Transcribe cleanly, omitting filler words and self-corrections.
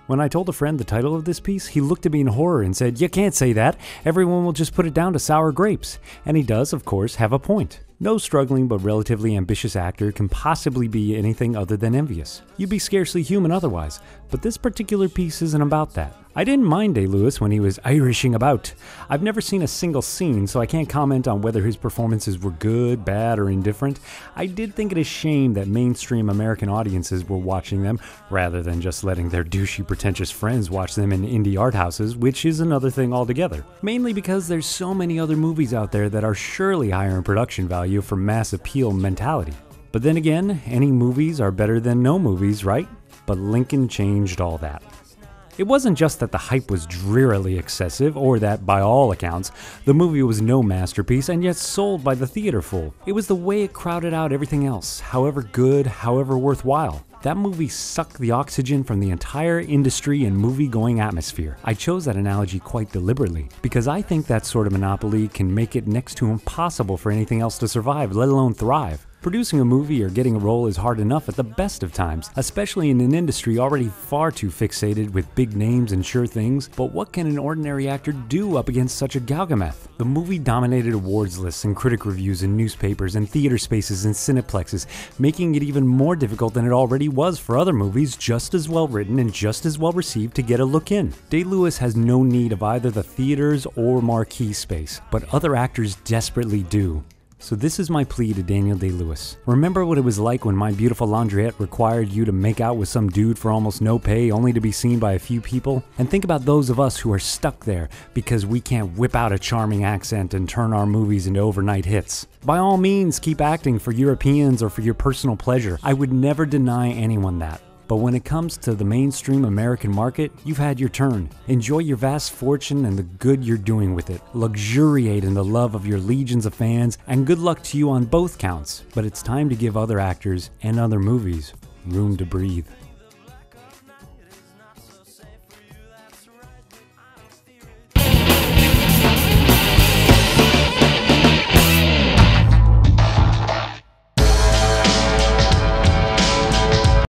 When I told a friend the title of this piece, he looked at me in horror and said, "You can't say that. Everyone will just put it down to sour grapes." And he does, of course, have a point. No struggling but relatively ambitious actor can possibly be anything other than envious. You'd be scarcely human otherwise, but this particular piece isn't about that. I didn't mind Day-Lewis when he was Irishing about. I've never seen a single scene, so I can't comment on whether his performances were good, bad, or indifferent. I did think it a shame that mainstream American audiences were watching them, rather than just letting their douchey, pretentious friends watch them in indie art houses, which is another thing altogether. Mainly because there's so many other movies out there that are surely higher in production value for mass appeal mentality. But then again, any movies are better than no movies, right? But Lincoln changed all that. It wasn't just that the hype was drearily excessive, or that, by all accounts, the movie was no masterpiece and yet sold by the theater full. It was the way it crowded out everything else, however good, however worthwhile. That movie sucked the oxygen from the entire industry and movie-going atmosphere. I chose that analogy quite deliberately, because I think that sort of monopoly can make it next to impossible for anything else to survive, let alone thrive. Producing a movie or getting a role is hard enough at the best of times, especially in an industry already far too fixated with big names and sure things, but what can an ordinary actor do up against such a Galgameth? The movie dominated awards lists and critic reviews in newspapers and theater spaces and cineplexes, making it even more difficult than it already was for other movies just as well written and just as well received to get a look in. Day-Lewis has no need of either the theaters or marquee space, but other actors desperately do. So this is my plea to Daniel Day-Lewis. Remember what it was like when My Beautiful Laundrette required you to make out with some dude for almost no pay only to be seen by a few people? And think about those of us who are stuck there because we can't whip out a charming accent and turn our movies into overnight hits. By all means, keep acting for Europeans or for your personal pleasure. I would never deny anyone that. But when it comes to the mainstream American market, you've had your turn. Enjoy your vast fortune and the good you're doing with it. Luxuriate in the love of your legions of fans, and good luck to you on both counts. But it's time to give other actors and other movies room to breathe.